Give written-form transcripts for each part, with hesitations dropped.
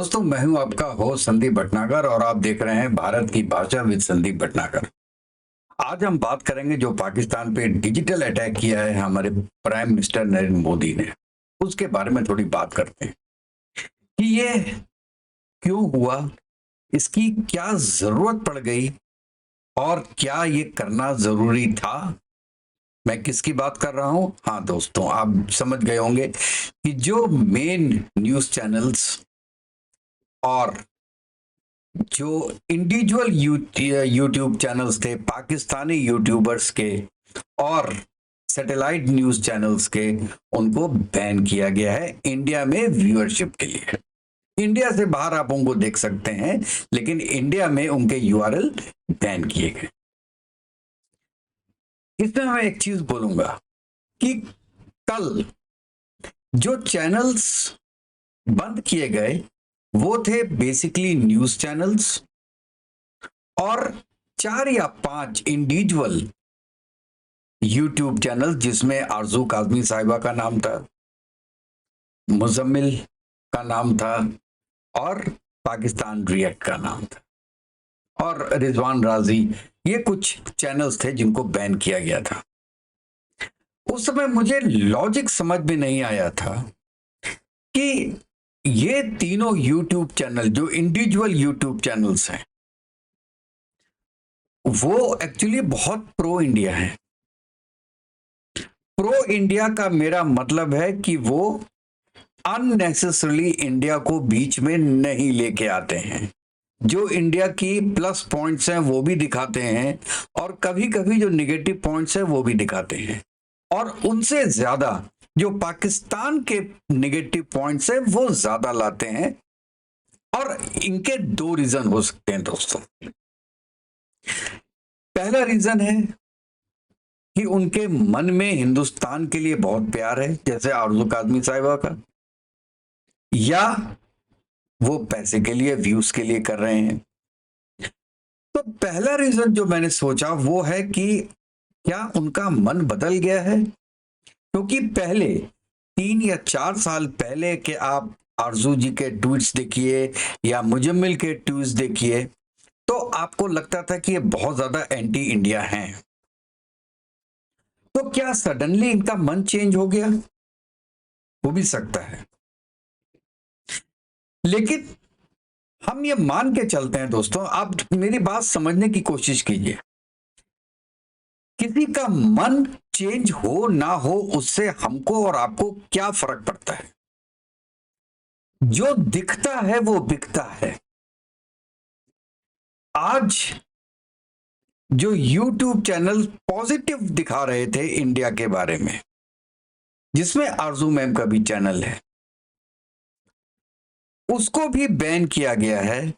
दोस्तों, मैं हूं आपका होस्ट संदीप भटनागर और आप देख रहे हैं भारत की भाषा विद संदीप भटनागर। आज हम बात करेंगे जो पाकिस्तान पे डिजिटल अटैक किया है हमारे प्राइम मिनिस्टर नरेंद्र मोदी ने, उसके बारे में थोड़ी बात करते हैं कि ये क्यों हुआ, इसकी क्या जरूरत पड़ गई और क्या ये करना जरूरी था। मैं किसकी बात कर रहा हूं? हाँ दोस्तों, आप समझ गए होंगे कि जो मेन न्यूज चैनल्स और जो इंडिविजुअल यूट्यूब चैनल्स थे पाकिस्तानी यूट्यूबर्स के और सैटेलाइट न्यूज चैनल्स के, उनको बैन किया गया है इंडिया में व्यूअरशिप के लिए। इंडिया से बाहर आप उनको देख सकते हैं, लेकिन इंडिया में उनके यूआरएल बैन किए गए। इसमें मैं एक चीज बोलूंगा कि कल जो चैनल्स बंद किए गए वो थे बेसिकली न्यूज चैनल्स और 4 या 5 इंडिविजुअल यूट्यूब चैनल, जिसमें आरजू काजमी साहिबा का नाम था, मुजम्मिल का नाम था और पाकिस्तान रिएक्ट का नाम था और रिजवान राजी। ये कुछ चैनल्स थे जिनको बैन किया गया था। उस समय मुझे लॉजिक समझ में नहीं आया था कि ये तीनों यूट्यूब चैनल जो इंडिविजुअल यूट्यूब चैनल्स हैं वो एक्चुअली बहुत प्रो इंडिया हैं। प्रो इंडिया का मेरा मतलब है कि वो अननेसेसरली इंडिया को बीच में नहीं लेके आते हैं, जो इंडिया की प्लस पॉइंट्स हैं वो भी दिखाते हैं और कभी कभी जो निगेटिव पॉइंट्स हैं वो भी दिखाते हैं, और उनसे ज्यादा जो पाकिस्तान के निगेटिव पॉइंट्स हैं वो ज्यादा लाते हैं। और इनके 2 रीजन हो सकते हैं दोस्तों। पहला रीजन है कि उनके मन में हिंदुस्तान के लिए बहुत प्यार है, जैसे आरजू काजमी साहिबा का, या वो पैसे के लिए, व्यूज के लिए कर रहे हैं। तो पहला रीजन जो मैंने सोचा वो है कि क्या उनका मन बदल गया है, क्योंकि पहले 3 या 4 साल पहले के आप आरजू जी के ट्वीट्स देखिए या मुजम्मिल के ट्वीट्स देखिए तो आपको लगता था कि ये बहुत ज्यादा एंटी इंडिया हैं। तो क्या सडनली इनका मन चेंज हो गया? हो भी सकता है, लेकिन हम ये मान के चलते हैं दोस्तों, आप मेरी बात समझने की कोशिश कीजिए। किसी का मन चेंज हो ना हो उससे हमको और आपको क्या फर्क पड़ता है? जो दिखता है वो बिकता है। आज जो YouTube चैनल पॉजिटिव दिखा रहे थे इंडिया के बारे में, जिसमें आरजू मैम का भी चैनल है, उसको भी बैन किया गया है,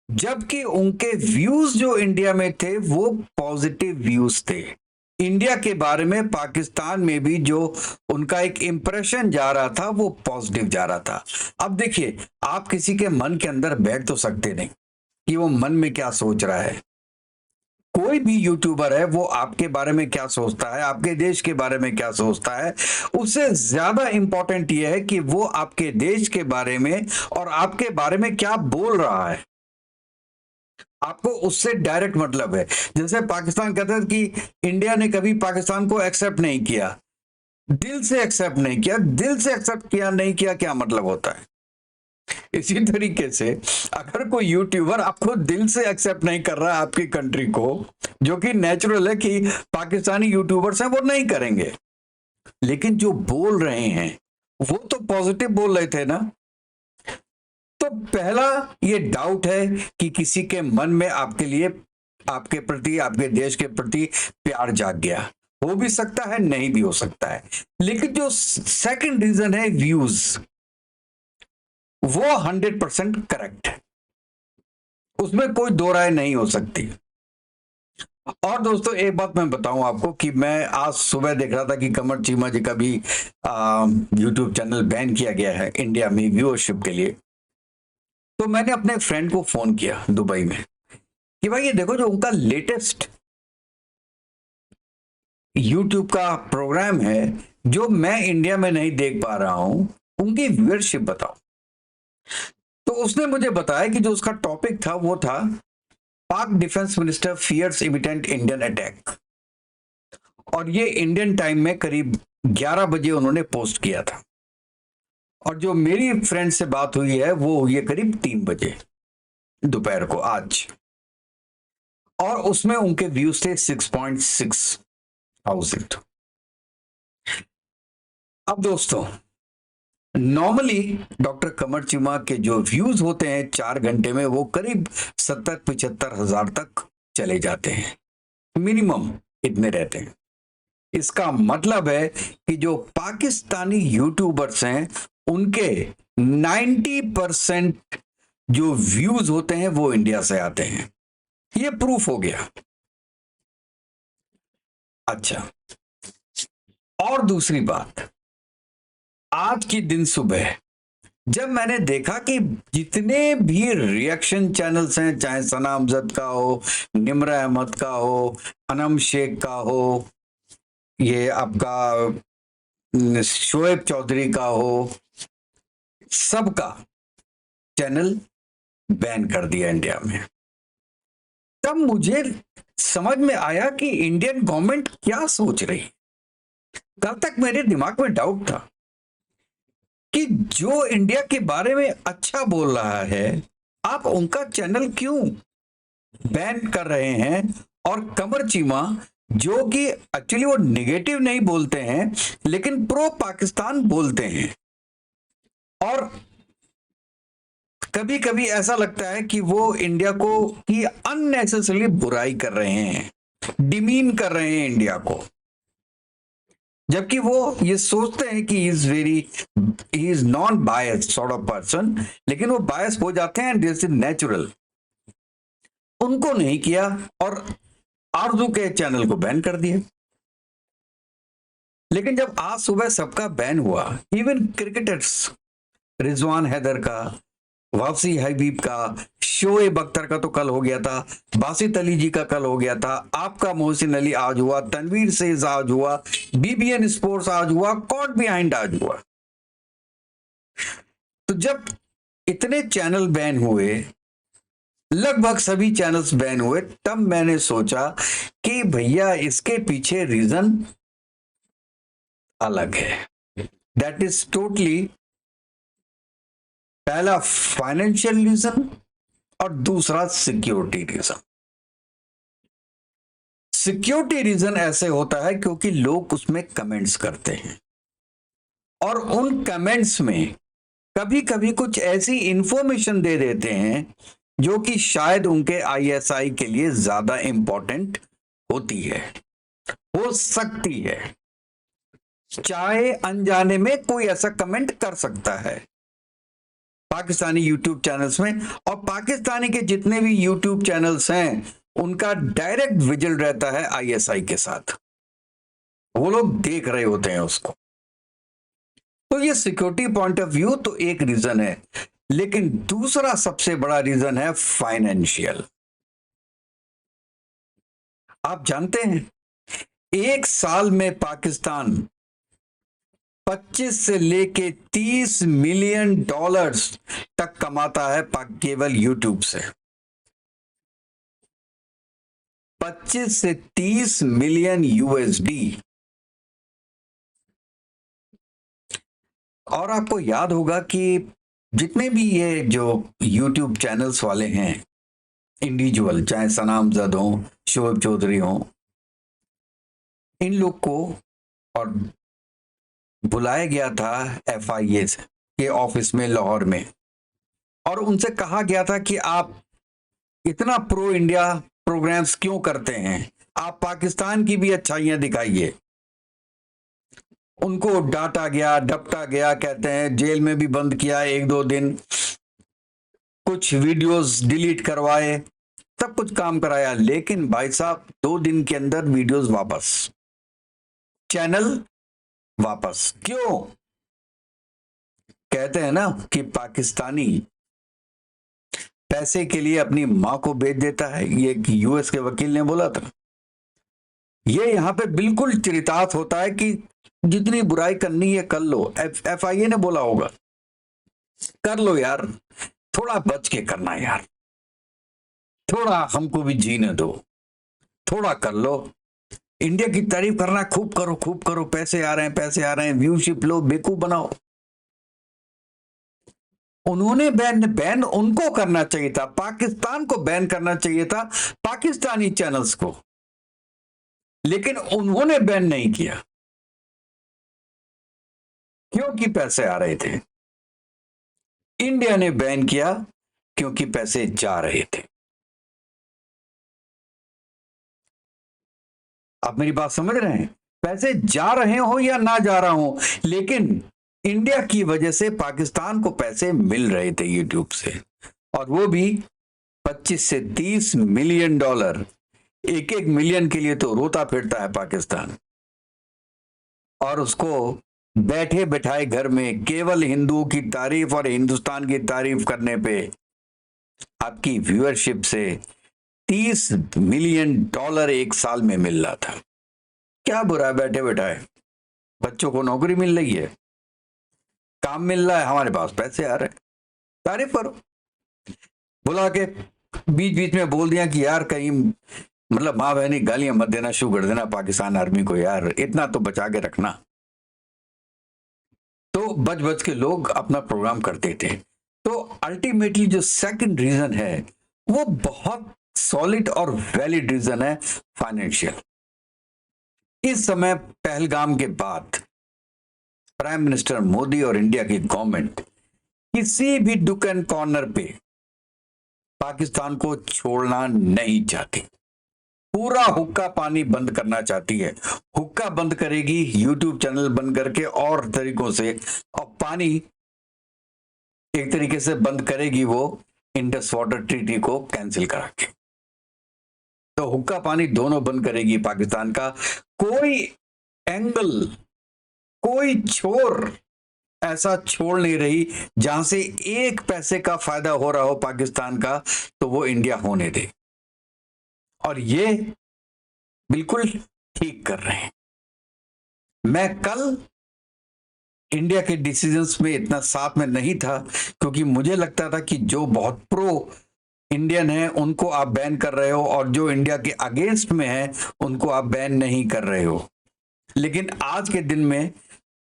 जबकि उनके व्यूज जो इंडिया में थे वो पॉजिटिव व्यूज थे। इंडिया के बारे में पाकिस्तान में भी जो उनका एक इंप्रेशन जा रहा था वो पॉजिटिव जा रहा था। अब देखिए, आप किसी के मन के अंदर बैठ तो सकते नहीं कि वो मन में क्या सोच रहा है। कोई भी यूट्यूबर है वो आपके बारे में क्या सोचता है, आपके देश के बारे में क्या सोचता है, उससे ज्यादा इंपॉर्टेंट यह है कि वो आपके देश के बारे में और आपके बारे में क्या बोल रहा है। आपको उससे डायरेक्ट मतलब है। जैसे पाकिस्तान कहता है कि इंडिया ने कभी पाकिस्तान को एक्सेप्ट नहीं किया, दिल से एक्सेप्ट नहीं किया। दिल से एक्सेप्ट किया नहीं किया क्या मतलब होता है? इसी तरीके से अगर कोई यूट्यूबर आपको दिल से एक्सेप्ट नहीं कर रहा है आपकी कंट्री को, जो कि नेचुरल है कि पाकिस्तानी यूट्यूबर्स हैं वो नहीं करेंगे, लेकिन जो बोल रहे हैं वो तो पॉजिटिव बोल रहे थे ना। तो पहला ये डाउट है कि किसी के मन में आपके लिए, आपके प्रति, आपके देश के प्रति प्यार जाग गया। हो भी सकता है, नहीं भी हो सकता है। लेकिन जो सेकंड रीजन है व्यूज, वो 100% करेक्ट है, उसमें कोई दो राय नहीं हो सकती। और दोस्तों एक बात मैं बताऊं आपको कि मैं आज सुबह देख रहा था कि कमर चीमा जी का भी यूट्यूब चैनल बैन किया गया है इंडिया में व्यूअरशिप के लिए। तो मैंने अपने फ्रेंड को फोन किया दुबई में कि भाई ये देखो, जो उनका लेटेस्ट यूट्यूब का प्रोग्राम है जो मैं इंडिया में नहीं देख पा रहा हूं, उनकी व्यूअरशिप बताओ। तो उसने मुझे बताया कि जो उसका टॉपिक था वो था Pak defence minister fears imminent Indian attack, और ये इंडियन टाइम में करीब 11 बजे उन्होंने पोस्ट किया था, और जो मेरी फ्रेंड से बात हुई है वो हुई है करीब 3 बजे दोपहर को आज, और उसमें उनके व्यूज थे 6.6 थाउजेंड। अब दोस्तों, नॉर्मली डॉक्टर कमर चीमा के जो व्यूज होते हैं 4 घंटे में वो करीब 70-75 हजार तक चले जाते हैं, मिनिमम इतने रहते हैं। इसका मतलब है कि जो पाकिस्तानी यूट्यूबर्स हैं उनके 90% जो व्यूज होते हैं वो इंडिया से आते हैं। ये प्रूफ हो गया। अच्छा, और दूसरी बात, आज की दिन सुबह जब मैंने देखा कि जितने भी रिएक्शन चैनल्स हैं, चाहे सना अमजद का हो, निम्रा अहमद का हो, अनम शेख का हो, ये आपका शोएब चौधरी का हो, सबका चैनल बैन कर दिया इंडिया में। तब मुझे समझ में आया कि इंडियन गवर्नमेंट क्या सोच रही। कल तक मेरे दिमाग में डाउट था कि जो इंडिया के बारे में अच्छा बोल रहा है आप उनका चैनल क्यों बैन कर रहे हैं, और कमर चीमा जो कि एक्चुअली वो नेगेटिव नहीं बोलते हैं लेकिन प्रो पाकिस्तान बोलते हैं, और कभी कभी ऐसा लगता है कि वो इंडिया को की अननेसेसरली बुराई कर रहे हैं, डिमीन कर रहे हैं इंडिया को, जबकि वो ये सोचते हैं कि he is non biased sort of person, लेकिन वो बायस हो जाते हैं, दिस इज नेचुरल। उनको नहीं किया और आरजू के चैनल को बैन कर दिया। लेकिन जब आज सुबह सबका बैन हुआ, इवन क्रिकेटर्स, रिजवान हैदर का, वापसी हबीब का, शोएब अख्तर का तो कल हो गया था, बासित अली जी का कल हो गया था, आपका मोहसिन अली आज हुआ, तनवीर सेज आज हुआ, बीबीएन स्पोर्ट्स आज हुआ, कॉट बिहाइंड आज हुआ। तो जब इतने चैनल बैन हुए, लगभग सभी चैनल्स बैन हुए, तब मैंने सोचा कि भैया इसके पीछे रीजन अलग है। दैट इज टोटली, पहला फाइनेंशियल रीजन और दूसरा सिक्योरिटी रीजन। सिक्योरिटी रीजन ऐसे होता है क्योंकि लोग उसमें कमेंट्स करते हैं, और उन कमेंट्स में कभी कभी कुछ ऐसी इंफॉर्मेशन दे देते हैं जो कि शायद उनके आईएसआई के लिए ज्यादा इंपॉर्टेंट होती है, हो सकती है, चाहे अनजाने में कोई ऐसा कमेंट कर सकता है पाकिस्तानी यूट्यूब चैनल्स में। और पाकिस्तानी के जितने भी यूट्यूब चैनल्स हैं उनका डायरेक्ट विजिल रहता है आईएसआई के साथ, वो लोग देख रहे होते हैं उसको। तो ये सिक्योरिटी पॉइंट ऑफ व्यू तो एक रीजन है, लेकिन दूसरा सबसे बड़ा रीजन है फाइनेंशियल। आप जानते हैं एक साल में पाकिस्तान 25 से लेके 30 मिलियन डॉलर्स तक कमाता है केवल यूट्यूब से। 25 से 30 मिलियन यूएसडी। और आपको याद होगा कि जितने भी ये जो यूट्यूब चैनल्स वाले हैं इंडिविजुअल, चाहे सना अमजद हो, शोएब चौधरी हो, इन लोग को और बुलाया गया था एफआईए के ऑफिस में लाहौर में, और उनसे कहा गया था कि आप इतना प्रो इंडिया प्रोग्राम्स क्यों करते हैं, आप पाकिस्तान की भी अच्छाइयां दिखाइए। उनको डांटा गया, डपटा गया, कहते हैं जेल में भी बंद किया 1-2 दिन, कुछ वीडियोस डिलीट करवाए, सब कुछ काम कराया, लेकिन भाई साहब 2 दिन के अंदर वीडियोस वापस, चैनल वापस। क्यों? कहते हैं ना कि पाकिस्तानी पैसे के लिए अपनी मां को बेच देता है, ये यूएस के वकील ने बोला था। ये यहां पे बिल्कुल चरितार्थ होता है कि जितनी बुराई करनी है कर लो। एफआईए ने बोला होगा कर लो यार, थोड़ा बच के करना यार, थोड़ा हमको भी जीने दो, थोड़ा कर लो। इंडिया की तारीफ करना, खूब करो खूब करो, पैसे आ रहे हैं पैसे आ रहे हैं, व्यूशिप लो, बेवकूफ बनाओ। उन्होंने बैन बैन उनको करना चाहिए था, पाकिस्तान को बैन करना चाहिए था, पाकिस्तानी चैनल्स को, लेकिन उन्होंने बैन नहीं किया क्योंकि पैसे आ रहे थे। इंडिया ने बैन किया क्योंकि पैसे जा रहे थे। आप मेरी बात समझ रहे हैं? पैसे जा रहे हो या ना जा रहा हो, लेकिन इंडिया की वजह से पाकिस्तान को पैसे मिल रहे थे यूट्यूब से, और वो भी 25 से 30 मिलियन डॉलर। एक एक मिलियन के लिए तो रोता फिरता है पाकिस्तान, और उसको बैठे बैठाए घर में केवल हिंदुओं की तारीफ और हिंदुस्तान की तारीफ करने पे आपकी व्यूअरशिप से 30 मिलियन डॉलर एक साल में मिल रहा था। क्या बुरा है बैठे बैठाए? बच्चों को नौकरी मिल रही है, काम मिल रहा है, हमारे पास पैसे आ रहे हैं, तारीफ करो। बुला के बीच बीच में बोल दिया कि यार कहीं मतलब माँ बहनी गालियां मत देना शुरू कर देना पाकिस्तान आर्मी को, यार इतना तो बचा के रखना। तो बच बच के लोग अपना प्रोग्राम करते थे। तो अल्टीमेटली जो सेकंड रीजन है वो बहुत सॉलिड और वैलिड रीजन है, फाइनेंशियल। इस समय पहलगाम के बाद प्राइम मिनिस्टर मोदी और इंडिया की गवर्नमेंट किसी भी डुक एंड कॉर्नर पे पाकिस्तान को छोड़ना नहीं चाहती, पूरा हुक्का पानी बंद करना चाहती है। हुक्का बंद करेगी यूट्यूब चैनल बंद करके और तरीकों से, और पानी एक तरीके से बंद करेगी वो इंडस वाटर ट्रीटी को कैंसिल करा के। तो हुक्का पानी दोनों बंद करेगी पाकिस्तान का। कोई एंगल, कोई छोर ऐसा छोड़ नहीं रही जहां से एक पैसे का फायदा हो रहा हो पाकिस्तान का, तो वो इंडिया होने दे। और ये बिल्कुल ठीक कर रहे हैं। मैं कल इंडिया के डिसीजंस में इतना साथ में नहीं था क्योंकि मुझे लगता था कि जो बहुत प्रो इंडियन है उनको आप बैन कर रहे हो, और जो इंडिया के अगेंस्ट में है उनको आप बैन नहीं कर रहे हो। लेकिन आज के दिन में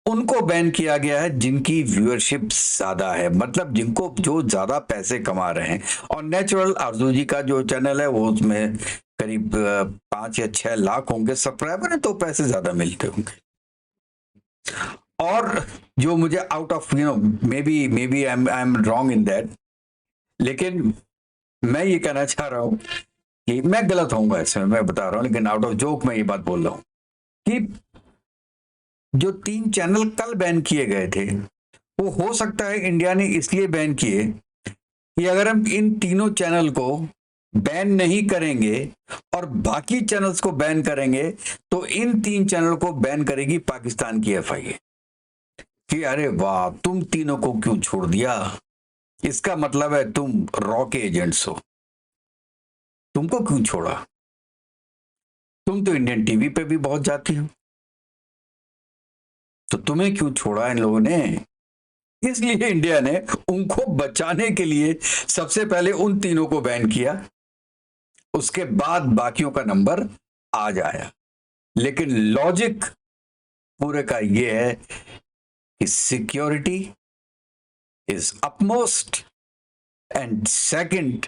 उनको बैन किया गया है जिनकी व्यूअरशिप ज्यादा है, मतलब जिनको जो ज्यादा पैसे कमा रहे हैं। और नेचुरल आरजू जी का जो चैनल है वो उसमें करीब 5 या 6 लाख होंगे सब्सक्राइबर है, तो पैसे ज्यादा मिलते होंगे। और जो मुझे out of may be I am wrong in that, लेकिन मैं ये कहना चाह रहा हूं कि मैं गलत होऊंगा इसमें, मैं बता रहा हूं, लेकिन आउट ऑफ जोक मैं ये बात बोल रहा हूं कि जो 3 चैनल कल बैन किए गए थे वो हो सकता है इंडिया ने इसलिए बैन किए कि अगर हम इन तीनों चैनल को बैन नहीं करेंगे और बाकी चैनल्स को बैन करेंगे तो इन 3 चैनल को बैन करेगी पाकिस्तान की एफआईए कि अरे वाह तुम तीनों को क्यों छोड़ दिया, इसका मतलब है तुम रॉ के एजेंट्स हो, तुमको क्यों छोड़ा, तुम तो इंडियन टीवी पे भी बहुत जाती हो, तो तुम्हें क्यों छोड़ा इन लोगों ने। इसलिए इंडिया ने उनको बचाने के लिए सबसे पहले उन तीनों को बैन किया, उसके बाद बाकियों का नंबर आ जाया। लेकिन लॉजिक पूरे का यह है कि security is upmost and second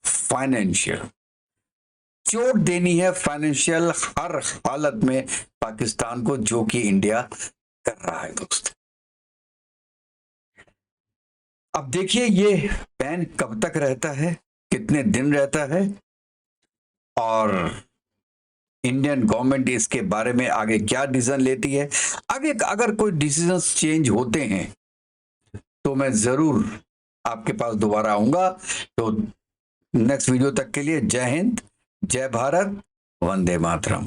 financial. चोट देनी है फाइनेंशियल हर हालत में पाकिस्तान को, जो कि इंडिया कर रहा है दोस्त। अब देखिए ये बैन कब तक रहता है, कितने दिन रहता है, और इंडियन गवर्नमेंट इसके बारे में आगे क्या डिसीजन लेती है। आगे अगर कोई डिसीजंस चेंज होते हैं तो मैं जरूर आपके पास दोबारा आऊंगा। तो नेक्स्ट वीडियो तक के लिए जय हिंद, जय भारत, वंदे मातरम।